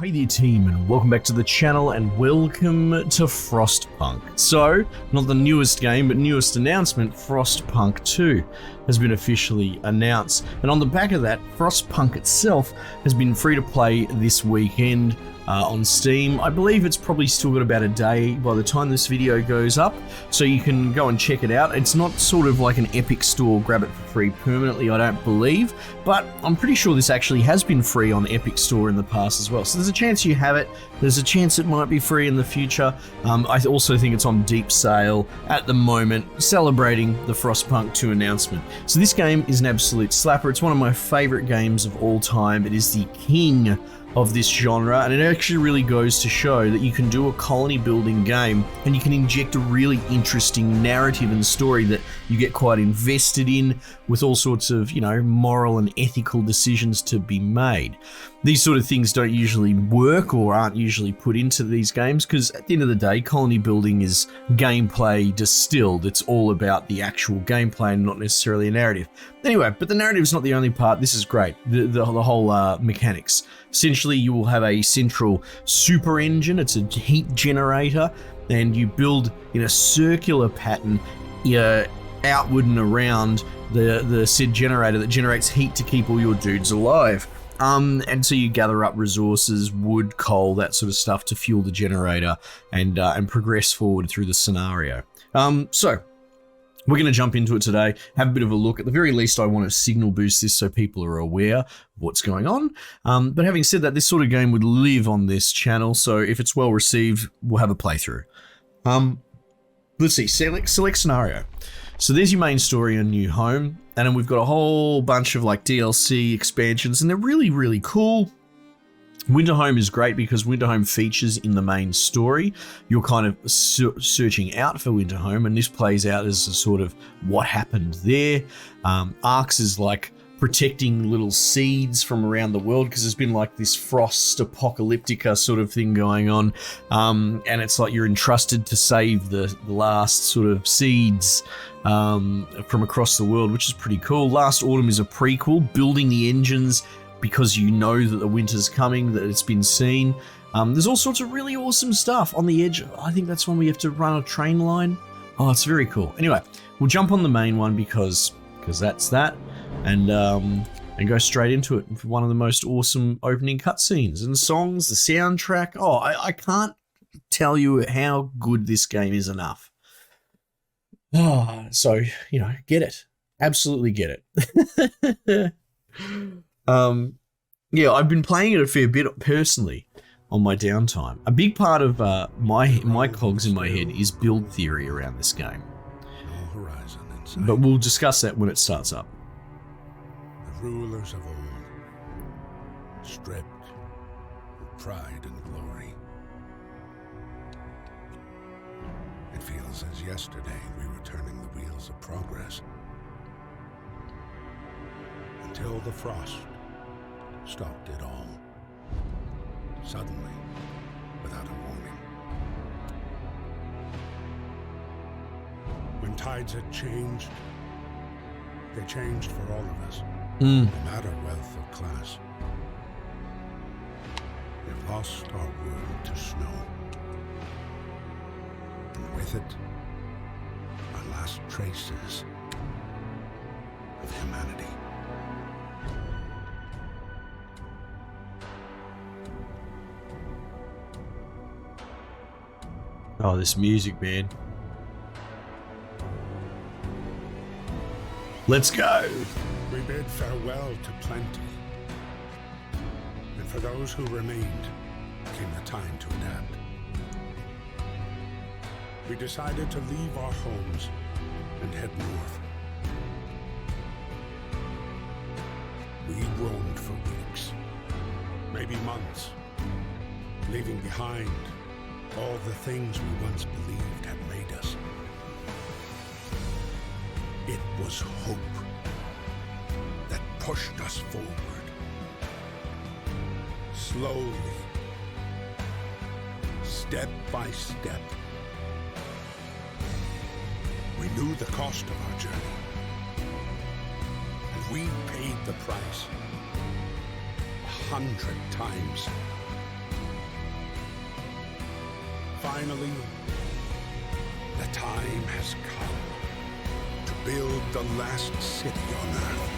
Hey there team, and welcome back to the channel and welcome to Frostpunk. So, not the newest game, but newest announcement, Frostpunk 2 has been officially announced. And on the back of that, Frostpunk itself has been free to play this weekend on Steam. I believe it's probably still got about a day by the time this video goes up, so you can go and check it out. It's not sort of like an Epic Store, grab it for free permanently, I don't believe, but I'm pretty sure this actually has been free on Epic Store in the past as well. So there's a chance you have it, there's a chance it might be free in the future. I also think it's on deep sale at the moment, celebrating the Frostpunk 2 announcement. So this game is an absolute slapper. It's one of my favorite games of all time. It is the king of this genre, and it actually really goes to show that you can do a colony building game and you can inject a really interesting narrative and story that you get quite invested in, with all sorts of, you know, moral and ethical decisions to be made. These sort of things don't usually work or aren't usually put into these games because at the end of the day, colony building is gameplay distilled. It's all about the actual gameplay and not necessarily a narrative. Anyway, but the narrative is not the only part. This is great. The whole mechanics. Essentially, you will have a central super engine. It's a heat generator, and you build in a circular pattern outward and around the said generator that generates heat to keep all your dudes alive. And so you gather up resources, wood, coal, that sort of stuff to fuel the generator and progress forward through the scenario. So we're going to jump into it today, have a bit of a look. At the very least, I want to signal boost this so people are aware of what's going on. But having said that, this sort of game would live on this channel, so if it's well received, we'll have a playthrough. Let's see, select scenario. So there's your main story and new home, and then we've got a whole bunch of like DLC expansions, and they're really, really cool. Winterhome is great because Winterhome features in the main story. You're kind of searching out for Winterhome, and this plays out as a sort of what happened there. Arcs is like protecting little seeds from around the world because there's been like this frost apocalyptica sort of thing going on, and it's like you're entrusted to save the last sort of seeds from across the world, which is pretty cool. Last Autumn is a prequel, building the engines because you know that the winter's coming, that it's been seen. There's all sorts of really awesome stuff on the edge. I think that's when we have to run a train line. Oh, it's very cool. Anyway, we'll jump on the main one because that's that, and go straight into it for one of the most awesome opening cutscenes and songs, the soundtrack. Oh, I can't tell you how good this game is enough. Oh, so, you know, get it. Absolutely get it. Yeah, I've been playing it a fair bit personally on my downtime. A big part of my cogs in my head is build theory around this game. No horizon inside. But we'll discuss that when it starts up. The rulers of old, stripped of pride and glory. It feels as yesterday we were turning the wheels of progress. Until the frost stopped it all. Suddenly, without a warning. When tides had changed, they changed for all of us. No matter wealth or class. We've lost our world to snow. And with it, our last traces of humanity. Oh, this music, man. Let's go. We bid farewell to plenty. And for those who remained, came the time to adapt. We decided to leave our homes and head north. We roamed for weeks, maybe months, leaving behind all the things we once believed had made us. It was hope that pushed us forward. Slowly, step by step. We knew the cost of our journey, and we paid the price 100 times. finally, the time has come to build the last city on Earth.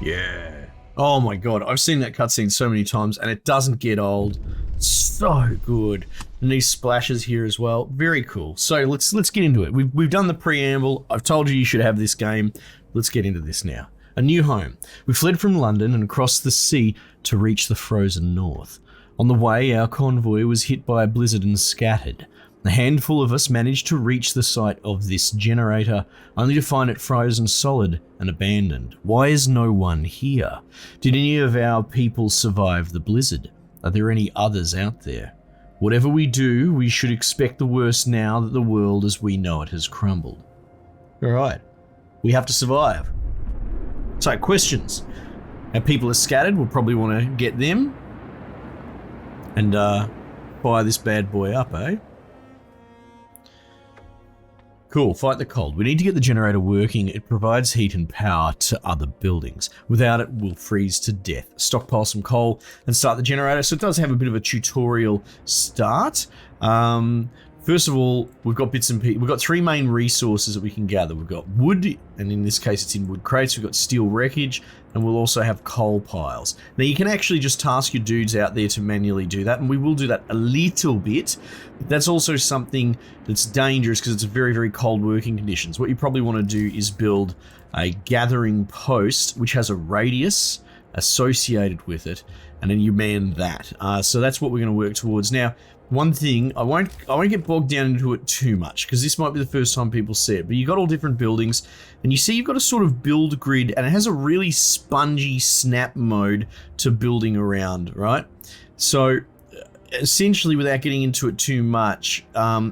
Yeah. Oh my god, I've seen that cutscene so many times and it doesn't get old. So good. And these splashes here as well. Very cool. So let's get into it. We've done the preamble. I've told you should have this game. Let's get into this now. A new home. We fled from London and crossed the sea to reach the frozen north. On the way, our convoy was hit by a blizzard and scattered. A handful of us managed to reach the site of this generator, only to find it frozen solid and abandoned. Why is no one here? Did any of our people survive the blizzard? Are there any others out there? Whatever we do, we should expect the worst now that the world as we know it has crumbled. Alright, we have to survive. So, questions. Our people are scattered, we'll probably want to get them and fire this bad boy up, eh? Cool, fight the cold. We need to get the generator working. It provides heat and power to other buildings. Without it, we'll freeze to death. Stockpile some coal and start the generator. So it does have a bit of a tutorial start. First of all, we've got bits and pieces. We've got three main resources that we can gather. We've got wood, and in this case it's in wood crates. We've got steel wreckage, and we'll also have coal piles. Now you can actually just task your dudes out there to manually do that, and we will do that a little bit. But that's also something that's dangerous because it's very, very cold working conditions. What you probably want to do is build a gathering post, which has a radius associated with it, and then you man that. So that's what we're going to work towards. Now, one thing, I won't get bogged down into it too much because this might be the first time people see it, but you've got all different buildings and you see you've got a sort of build grid and it has a really spongy snap mode to building around, right? So essentially, without getting into it too much,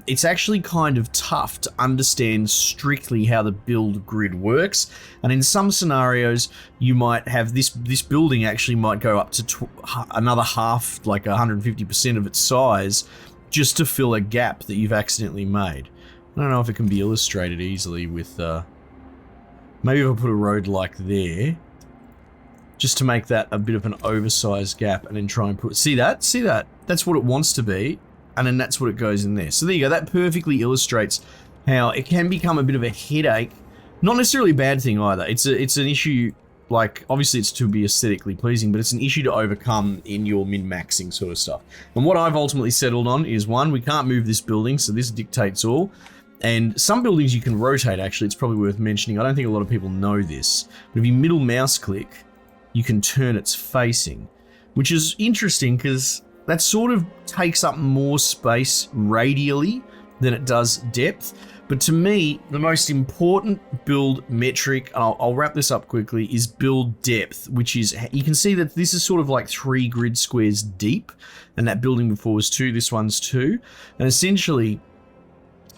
it's actually kind of tough to understand strictly how the build grid works. And in some scenarios, you might have this building actually might go up to another half, like 150% of its size, just to fill a gap that you've accidentally made. I don't know if it can be illustrated easily with, maybe if I put a road like there, just to make that a bit of an oversized gap and then try and put, see that? That's what it wants to be, and then that's what it goes in there. So there you go, that perfectly illustrates how it can become a bit of a headache. Not necessarily a bad thing either. It's an issue, like, obviously it's to be aesthetically pleasing, but it's an issue to overcome in your min-maxing sort of stuff. And what I've ultimately settled on is, one, we can't move this building, so this dictates all. And some buildings you can rotate, actually, it's probably worth mentioning. I don't think a lot of people know this, but if you middle mouse click, you can turn its facing, which is interesting because that sort of takes up more space radially than it does depth. But to me, the most important build metric, and I'll wrap this up quickly, is build depth, which is, you can see that this is sort of like 3 grid squares deep, and that building before was 2, this one's 2. And essentially,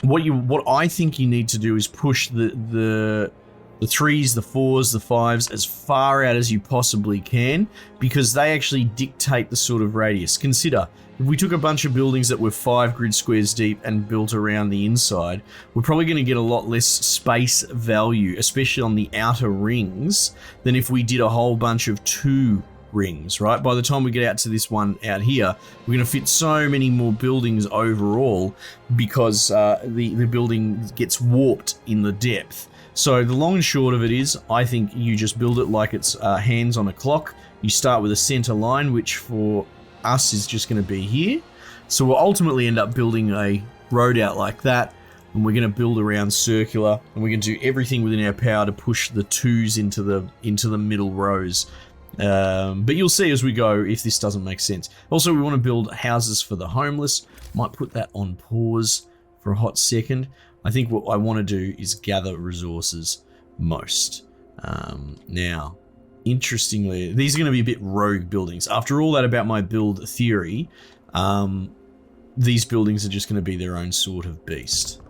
what I think you need to do is push the 3s, the 4s, the 5s as far out as you possibly can, because they actually dictate the sort of radius. Consider, if we took a bunch of buildings that were 5 grid squares deep and built around the inside, we're probably going to get a lot less space value, especially on the outer rings, than if we did a whole bunch of 2 rings, right? By the time we get out to this one out here, we're going to fit so many more buildings overall because the building gets warped in the depth. So the long and short of it is, I think you just build it like it's hands on a clock. You start with a center line, which for us is just going to be here. So we'll ultimately end up building a road out like that, and we're going to build around circular, and we're going to do everything within our power to push the 2s into the middle rows. But you'll see as we go if this doesn't make sense. Also, we want to build houses for the homeless. Might put that on pause for a hot second. I think what I want to do is gather resources most. Now, interestingly, these are going to be a bit rogue buildings. After all that about my build theory, these buildings are just going to be their own sort of beast.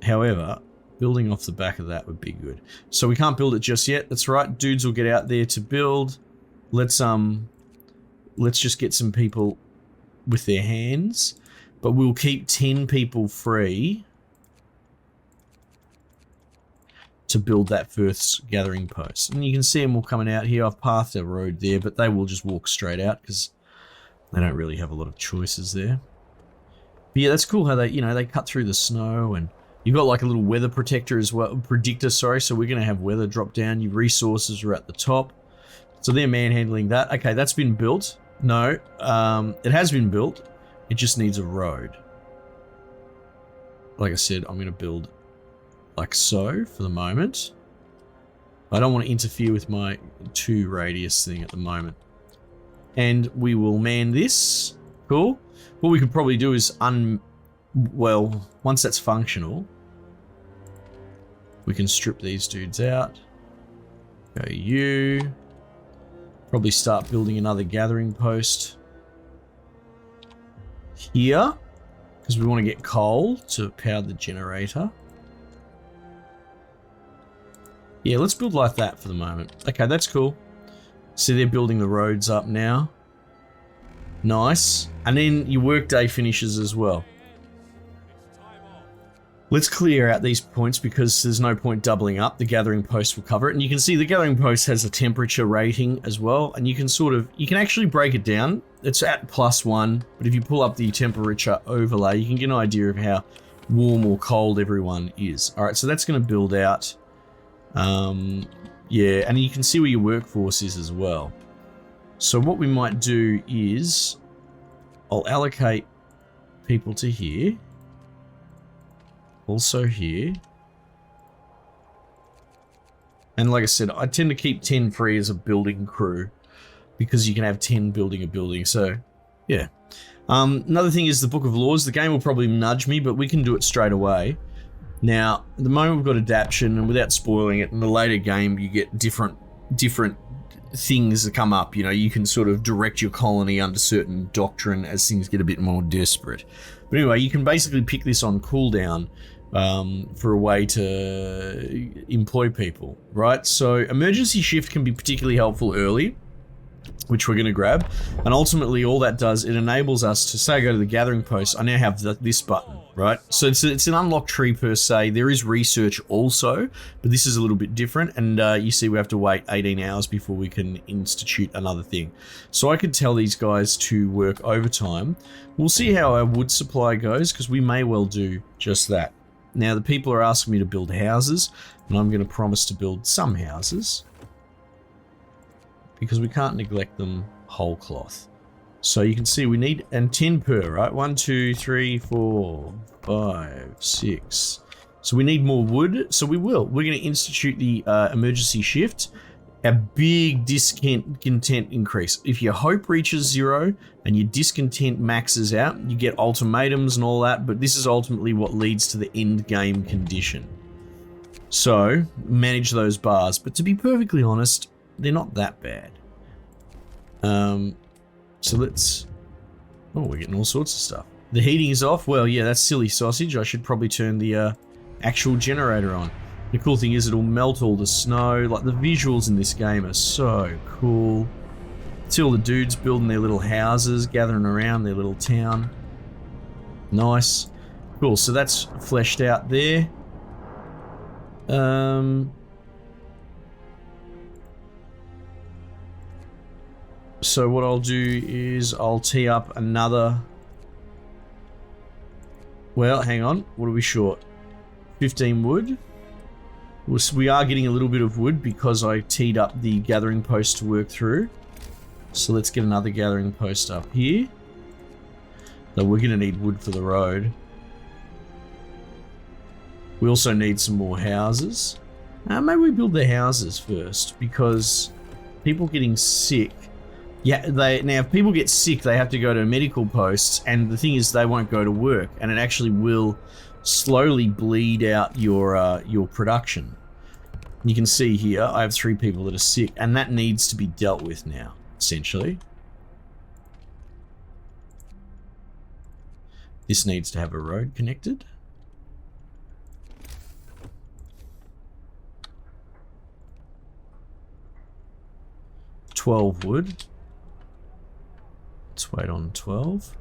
However, building off the back of that would be good. So we can't build it just yet. That's right. Dudes will get out there to build. Let's just get some people with their hands. But we'll keep 10 people free to build that first gathering post. And you can see them all coming out here. I've pathed a road there, but they will just walk straight out because they don't really have a lot of choices there. But yeah, that's cool how they, you know, they cut through the snow, and you've got like a little weather protector as well, predictor, sorry. So we're going to have weather drop down. Your resources are at the top. So they're manhandling that. Okay, that's been built. No, it has been built. It just needs a road. Like I said, I'm going to build like so for the moment. I don't want to interfere with my 2 radius thing at the moment. And we will man this. Cool. What we could probably do is well, once that's functional, we can strip these dudes out. Go you. Probably start building another gathering post here, because we want to get coal to power the generator. Yeah, let's build like that for the moment. Okay, that's cool. So they're building the roads up now. Nice. And then your workday finishes as well. Let's clear out these points because there's no point doubling up. The gathering post will cover it. And you can see the gathering post has a temperature rating as well. And you can you can actually break it down. It's at +1, but if you pull up the temperature overlay, you can get an idea of how warm or cold everyone is. All right, so that's going to build out. Yeah, and you can see where your workforce is as well. So what we might do is I'll allocate people to here. Also here. And like I said, I tend to keep 10 free as a building crew because you can have 10 building a building. So, yeah. Another thing is the Book of Laws. The game will probably nudge me, but we can do it straight away. Now, at the moment we've got adaption, and without spoiling it, in the later game you get different things that come up. You know, you can sort of direct your colony under certain doctrine as things get a bit more desperate. But anyway, you can basically pick this on cooldown for a way to employ people, right? So emergency shift can be particularly helpful early, which we're going to grab. And ultimately all that does, it enables us to say I go to the gathering post, I now have this button, right? So it's an unlocked tree per se. There is research also, but this is a little bit different. And you see we have to wait 18 hours before we can institute another thing. So I could tell these guys to work overtime. We'll see how our wood supply goes, because we may well do just that. Now the people are asking me to build houses, and I'm going to promise to build some houses, because we can't neglect them whole cloth. So you can see we need, and 10 per, right? 1, 2, 3, 4, 5, 6. So we need more wood. So we will. We're going to institute the emergency shift. A big discontent increase. If your hope reaches 0 and your discontent maxes out, you get ultimatums and all that. But this is ultimately what leads to the end game condition. So manage those bars. But to be perfectly honest, they're not that bad. So let's... Oh, we're getting all sorts of stuff. The heating is off. Well, yeah, that's silly sausage. I should probably turn the actual generator on. The cool thing is it'll melt all the snow. Like, the visuals in this game are so cool. See all the dudes building their little houses, gathering around their little town. Nice. Cool, so that's fleshed out there. So what I'll do is I'll tee up another... Well, hang on. What are we short? 15 wood. We are getting a little bit of wood because I teed up the gathering post to work through. So let's get another gathering post up here. Though we're going to need wood for the road. We also need some more houses. Maybe we build the houses first, because people getting sick... Yeah, now if people get sick, they have to go to medical posts, and the thing is they won't go to work, and it actually will slowly bleed out your production. You can see here I have 3 people that are sick, and that needs to be dealt with now, essentially. This needs to have a road connected. $12 wood. Let's wait on 12.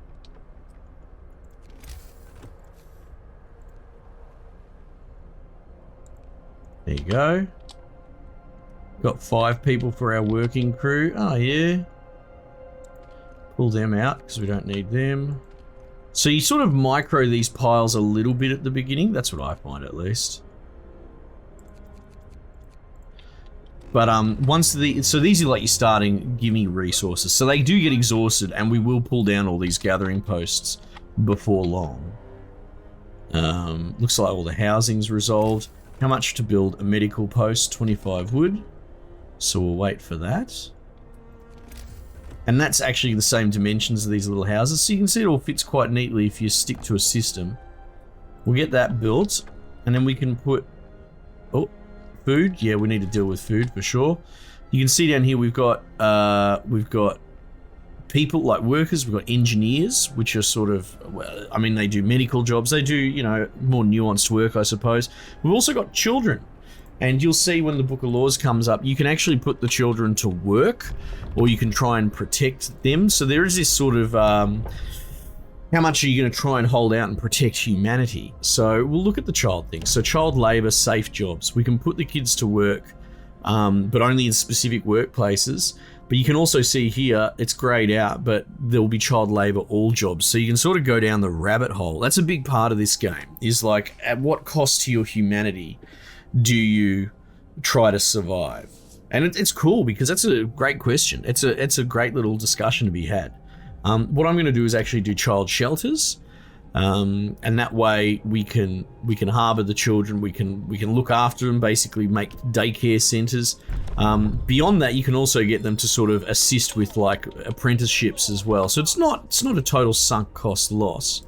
There you go. Got 5 people for our working crew. Oh yeah. Pull them out because we don't need them. So you sort of micro these piles a little bit at the beginning. That's what I find, at least. But so these are like your starting gimme resources. So they do get exhausted, and we will pull down all these gathering posts before long. Looks like all the housing's resolved. How much to build a medical post? 25 wood. So we'll wait for that. And that's actually the same dimensions of these little houses. So you can see it all fits quite neatly if you stick to a system. We'll get that built, and then we can put... Oh, food. Yeah, we need to deal with food for sure. You can see down here we've got people like workers. We've got engineers, which are sort of, well, I mean, they do medical jobs. They do, you know, more nuanced work, I suppose. We've also got children. And you'll see when the Book of Laws comes up, you can actually put the children to work, or you can try and protect them. So there is this sort of, how much are you going to try and hold out and protect humanity? So we'll look at the child thing. So child labor, safe jobs. We can put the kids to work, but only in specific workplaces. But you can also see here, it's grayed out, but there will be child labor, all jobs. So you can sort of go down the rabbit hole. That's a big part of this game, is like, at what cost to your humanity do you try to survive? And it's cool, because that's a great question. It's a great little discussion to be had. What I'm going to do is actually do child shelters, and that way we can harbor the children. We can look after them, basically make daycare centers. Beyond that, you can also get them to sort of assist with like apprenticeships as well. So it's not a total sunk cost loss.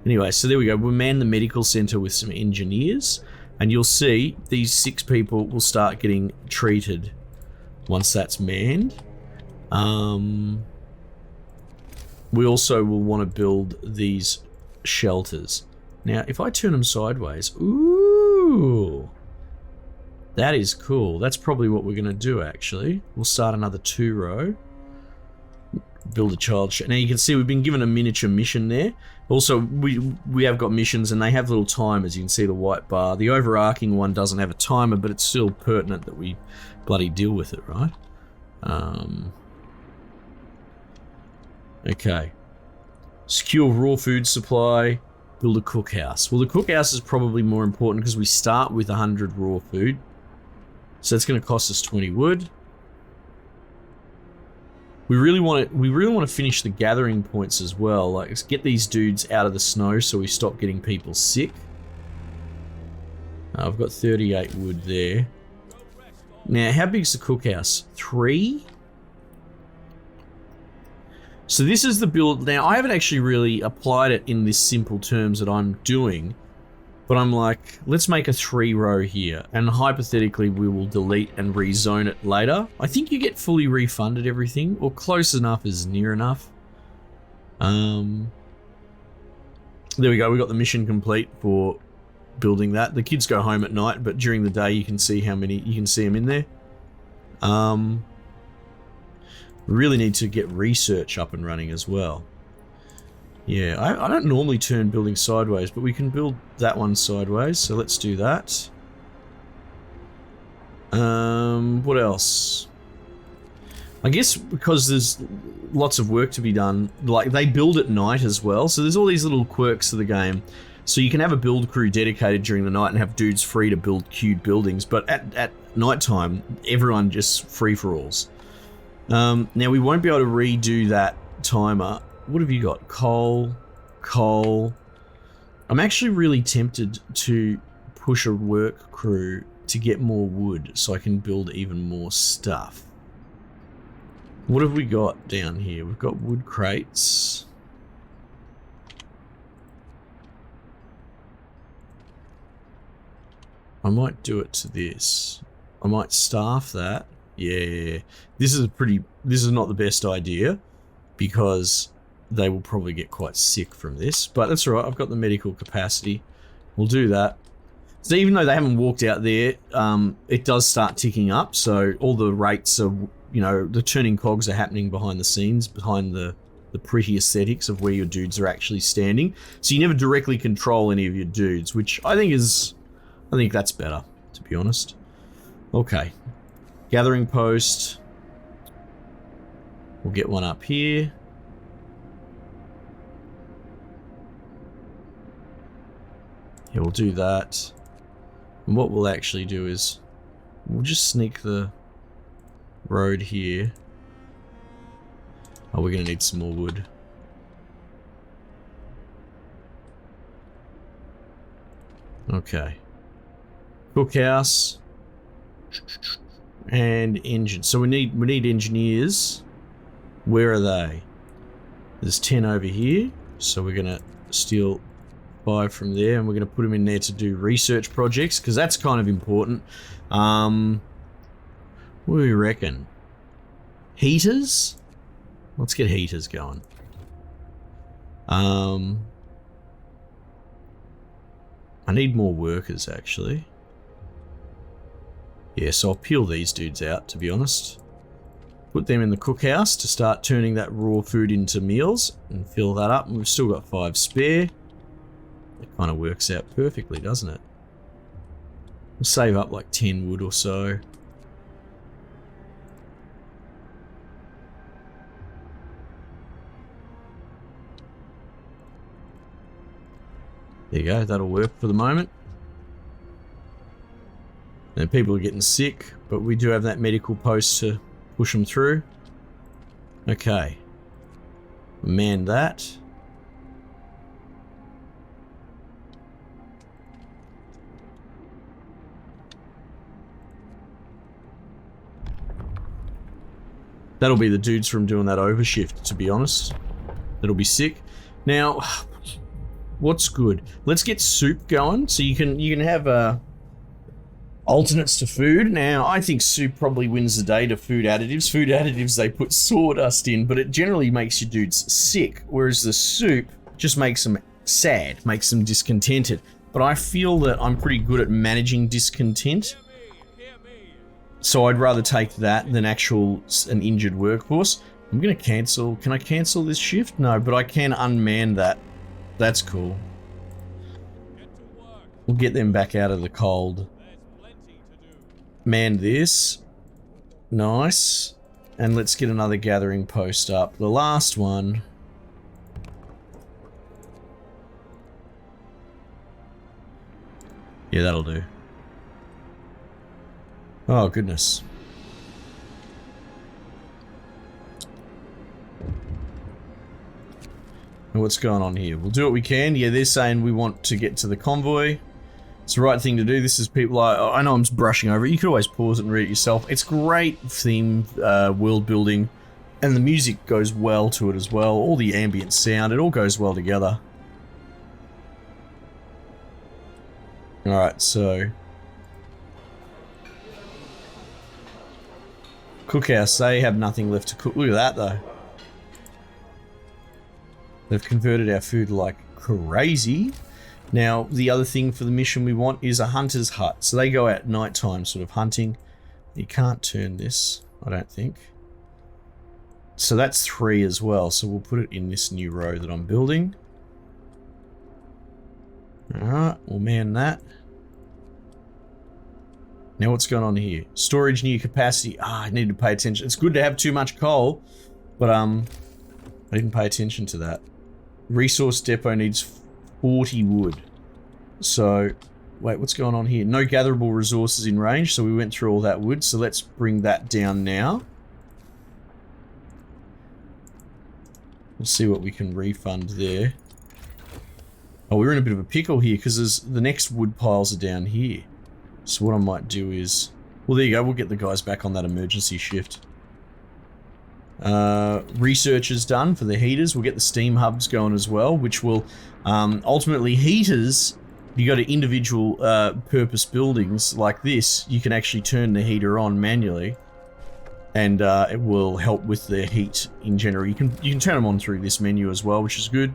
Anyway, so there we go. We'll man the medical center with some engineers, and you'll see these 6 people will start getting treated once that's manned. We also will want to build these shelters. Now, if I turn them sideways, ooh, that is cool. That's probably what we're going to do, actually. We'll start another 2-row. Build a child shelter. Now, you can see we've been given a miniature mission there. Also, we have got missions, and they have little timers. You can see the white bar. The overarching one doesn't have a timer, but it's still pertinent that we bloody deal with it, right? Okay. Secure raw food supply. Build a cookhouse. Well, the cookhouse is probably more important because we start with 100 raw food. So it's going to cost us 20 wood. We really want to finish the gathering points as well. Like, let's get these dudes out of the snow so we stop getting people sick. I've got 38 wood there. Now, how big is the cookhouse? 3? So this is the build. Now, I haven't actually really applied it in this simple terms that I'm doing, but I'm like, let's make a 3-row here, and hypothetically we will delete and rezone it later. I think you get fully refunded everything, or close enough is near enough. There we go, we got the mission complete for building that. The kids go home at night, but during the day you can see how many, you can see them in there. We really need to get research up and running as well. Yeah, I don't normally turn building sideways, but we can build that one sideways, so let's do that. What else? I guess because there's lots of work to be done, like they build at night as well, so there's all these little quirks to the game. So you can have a build crew dedicated during the night and have dudes free to build queued buildings, but at nighttime, everyone just free-for-alls. Now, we won't be able to redo that timer. What have you got? Coal. I'm actually really tempted to push a work crew to get more wood so I can build even more stuff. What have we got down here? We've got wood crates. I might do it to this. I might staff that. Yeah, this is not the best idea because they will probably get quite sick from this, but that's all right. I've got the medical capacity. We'll do that. So even though they haven't walked out there, it does start ticking up. So all the rates are, you know, the turning cogs are happening behind the scenes, behind the pretty aesthetics of where your dudes are actually standing. So you never directly control any of your dudes, which I think that's better, to be honest. Okay. Gathering post. We'll get one up here. Yeah, we'll do that. And what we'll actually do is we'll just sneak the road here. Oh, we're gonna need some more wood. Okay. Cookhouse and engine. So we need engineers. Where are they? There's 10 over here. So we're gonna steal 5 from there, and we're gonna put them in there to do research projects because that's kind of important. What do we reckon? Heaters? Let's get heaters going. I need more workers, actually. Yeah, so I'll peel these dudes out, to be honest. Put them in the cookhouse to start turning that raw food into meals and fill that up. And we've still got 5 spare. It kind of works out perfectly, doesn't it? We'll save up like 10 wood or so. There you go, that'll work for the moment. And people are getting sick, but we do have that medical post to push them through. Okay. Man that. That'll be the dudes from doing that overshift, to be honest. That'll be sick. Now, what's good? Let's get soup going, so you can have alternates to food. Now, I think soup probably wins the day to food additives. Food additives, they put sawdust in, but it generally makes your dudes sick, whereas the soup just makes them sad, makes them discontented. But I feel that I'm pretty good at managing discontent, so I'd rather take that than an injured workforce. I'm gonna cancel. Can I cancel this shift? No, but I can unman that. That's cool. We'll get them back out of the cold. Man this. Nice. And let's get another gathering post up. The last one. Yeah, that'll do. Oh, goodness. And what's going on here? We'll do what we can. Yeah, they're saying we want to get to the convoy. It's the right thing to do. This is people like, I know I'm just brushing over it. You could always pause it and read it yourself. It's great theme, world building, and the music goes well to it as well. All the ambient sound, it all goes well together. Alright, so Cookhouse, they have nothing left to cook. Look at that, though. They've converted our food like crazy. Now, the other thing for the mission we want is a hunter's hut. So they go out nighttime sort of hunting. You can't turn this, I don't think. So that's 3 as well. So we'll put it in this new row that I'm building. Alright, we'll man that. Now what's going on here? Storage near capacity. I need to pay attention. It's good to have too much coal, but I didn't pay attention to that. Resource depot needs 40 wood. So, wait, what's going on here? No gatherable resources in range, so we went through all that wood, so let's bring that down now. We'll see what we can refund there. Oh, we're in a bit of a pickle here, because the next wood piles are down here. So what I might do is... Well, there you go. We'll get the guys back on that emergency shift. Research is done for the heaters. We'll get the steam hubs going as well, which will... ultimately, heaters... If you go to individual purpose buildings like this, you can actually turn the heater on manually. And it will help with the heat in general. You can turn them on through this menu as well, which is good.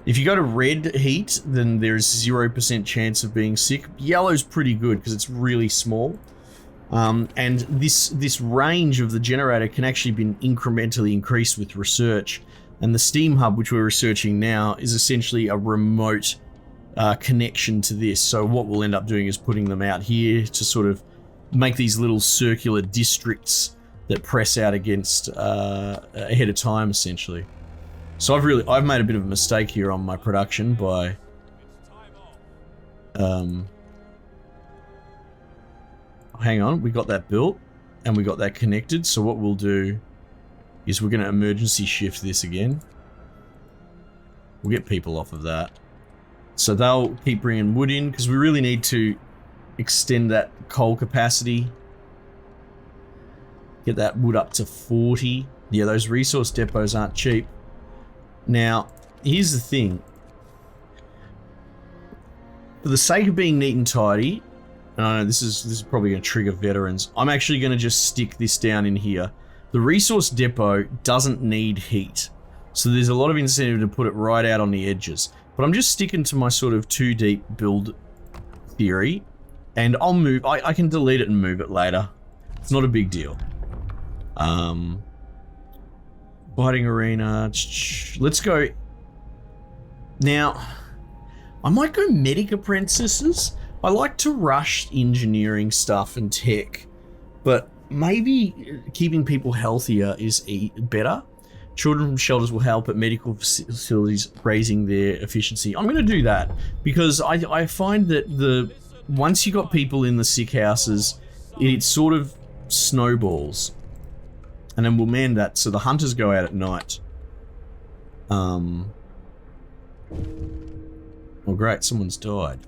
If you go to red heat, then there's 0% chance of being sick. Yellow's pretty good because it's really small. And this range of the generator can actually be incrementally increased with research. And the steam hub, which we're researching now, is essentially a remote connection to this. So what we'll end up doing is putting them out here to sort of make these little circular districts that press out against ahead of time, essentially. So I've made a bit of a mistake here on my production by Hang on, we got that built and we got that connected. So what we'll do is we're going to emergency shift this again. We'll get people off of that. So they'll keep bringing wood in because we really need to extend that coal capacity. Get that wood up to 40. Yeah, those resource depots aren't cheap. Now, here's the thing. For the sake of being neat and tidy, and I know this is probably going to trigger veterans, I'm actually going to just stick this down in here. The resource depot doesn't need heat, so there's a lot of incentive to put it right out on the edges. But I'm just sticking to my sort of 2 deep build theory, and I'll move. I can delete it and move it later. It's not a big deal. Fighting arena. Let's go. Now, I might go medic apprentices. I like to rush engineering stuff and tech, but maybe keeping people healthier is better. Children from shelters will help at medical facilities, raising their efficiency. I'm going to do that because I find that once you got people in the sick houses, it sort of snowballs. And then we'll man that so the hunters go out at night. Oh great, someone's died.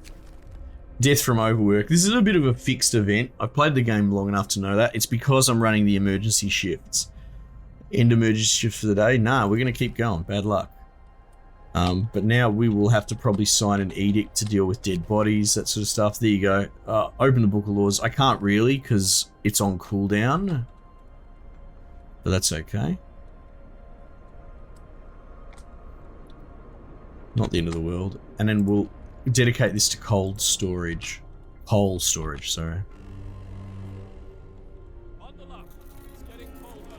Death from overwork. This is a bit of a fixed event. I've played the game long enough to know that. It's because I'm running the emergency shifts. End emergency shift for the day? Nah, we're going to keep going. Bad luck. But now we will have to probably sign an edict to deal with dead bodies, that sort of stuff. There you go. Open the book of laws. I can't really because it's on cooldown. But that's okay. Not the end of the world. And then we'll dedicate this to cold storage. Coal storage, sorry.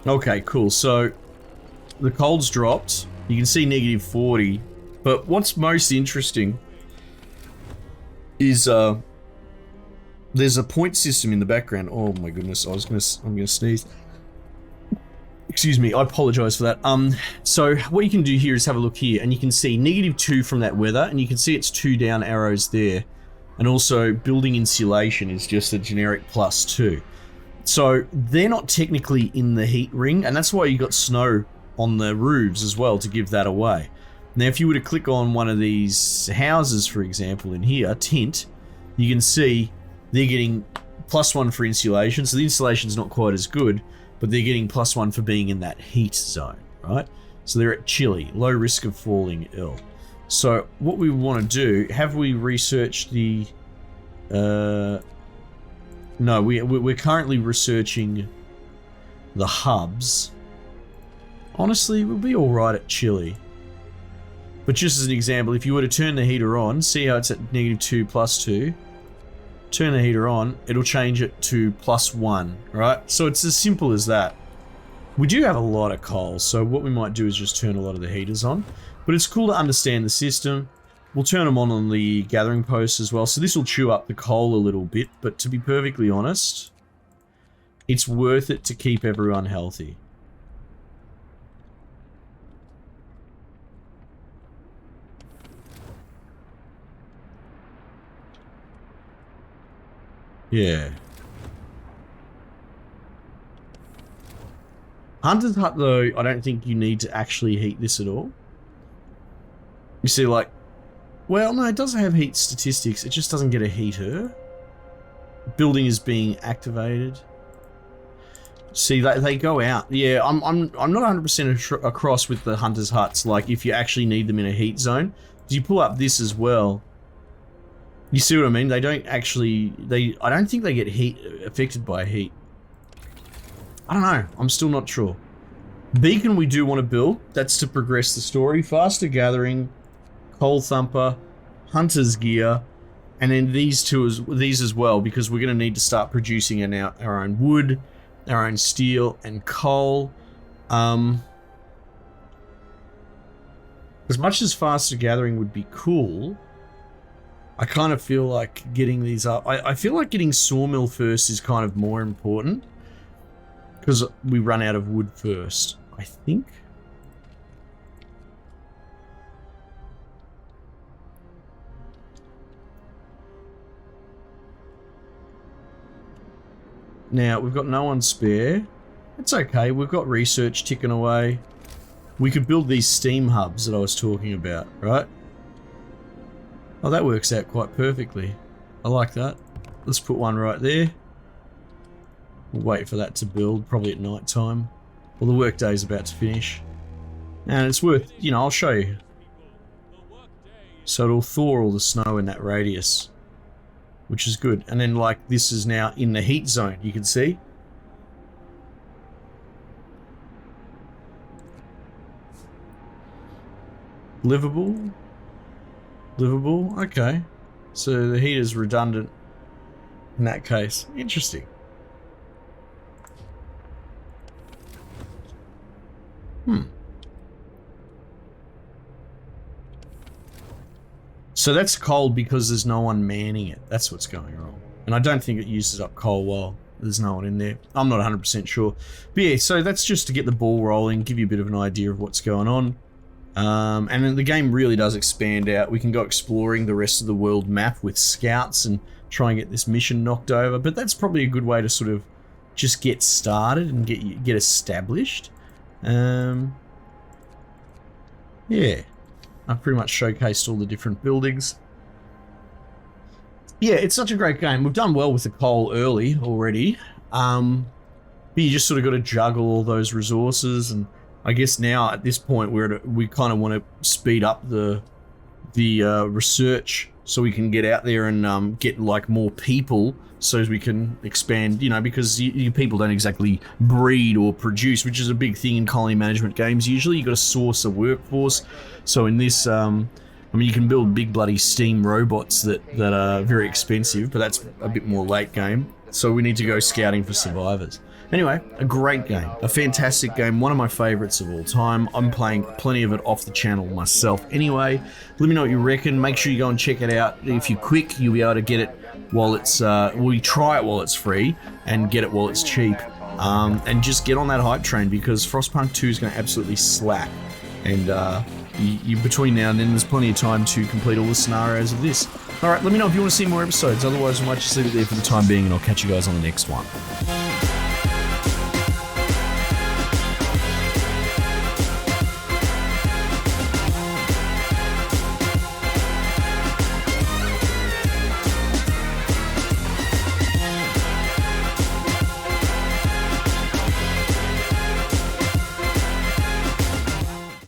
Okay, cool. So the cold's dropped. You can see negative 40. But what's most interesting is there's a point system in the background. Oh my goodness, I'm gonna sneeze. Excuse me, I apologize for that. So what you can do here is have a look here, and you can see -2 from that weather, and you can see it's 2 down arrows there. And also building insulation is just a generic +2. So they're not technically in the heat ring, and that's why you got snow on the roofs as well to give that away. Now if you were to click on one of these houses, for example, in here, tint, you can see they're getting +1 for insulation, so the insulation's not quite as good, but they're getting +1 for being in that heat zone, right? So they're at chilly, low risk of falling ill. So what we want to do, have we researched the... No, we're currently researching the hubs. Honestly, we'll be alright at chilly. But just as an example, if you were to turn the heater on, see how it's at -2 +2, turn the heater on, it'll change it to +1, right? So it's as simple as that. We do have a lot of coal, so what we might do is just turn a lot of the heaters on. But it's cool to understand the system. We'll turn them on the gathering posts as well, so this will chew up the coal a little bit, but to be perfectly honest, it's worth it to keep everyone healthy. Yeah. Hunter's Hut, though, I don't think you need to actually heat this at all. You see, like... Well, no, it does have heat statistics. It just doesn't get a heater. Building is being activated. See, they go out. Yeah, I'm not 100% across with the Hunter's Huts, like, if you actually need them in a heat zone. Because you pull up this as well. You see what I mean? They don't actually... I don't think they get affected by heat. I don't know. I'm still not sure. Beacon we do want to build. That's to progress the story. Faster gathering, coal thumper, hunter's gear, and then these as well, because we're going to need to start producing our own wood, our own steel, and coal. As much as faster gathering would be cool, I kind of feel like getting these up. I feel like getting sawmill first is kind of more important, because we run out of wood first, I think. Now, we've got no one spare. It's okay, we've got research ticking away. We could build these steam hubs that I was talking about, right? Oh, that works out quite perfectly. I like that. Let's put one right there. We'll wait for that to build, probably at night time. Well, the workday's about to finish. And it's worth, you know, I'll show you. So it'll thaw all the snow in that radius, which is good. And then, like, this is now in the heat zone, you can see. Livable. Livable, okay. So the heat is redundant in that case. Interesting. So that's cold because there's no one manning it. That's what's going wrong. And I don't think it uses up coal while there's no one in there. I'm not 100% sure. But yeah, so that's just to get the ball rolling, give you a bit of an idea of what's going on. And then the game really does expand out. We can go exploring the rest of the world map with scouts and try and get this mission knocked over. But that's probably a good way to sort of just get started and get established. Yeah. I've pretty much showcased all the different buildings. Yeah, it's such a great game. We've done well with the coal early already. But you just sort of got to juggle all those resources, and I guess now at this point we kind of want to speed up the research so we can get out there and get like more people, so as we can expand, you know, because you people don't exactly breed or produce, which is a big thing in colony management games. Usually you got to source a workforce. So in this, I mean, you can build big bloody steam robots that are very expensive, but that's a bit more late game. So we need to go scouting for survivors. Anyway, a great game, a fantastic game, one of my favorites of all time. I'm playing plenty of it off the channel myself anyway. Let me know what you reckon. Make sure you go and check it out. If you're quick, you'll be able to get it while it's, well, you try it while it's free and get it while it's cheap. And just get on that hype train, because Frostpunk 2 is going to absolutely slap. And you between now and then, there's plenty of time to complete all the scenarios of this. Alright, let me know if you want to see more episodes. Otherwise, I might just leave it there for the time being, and I'll catch you guys on the next one.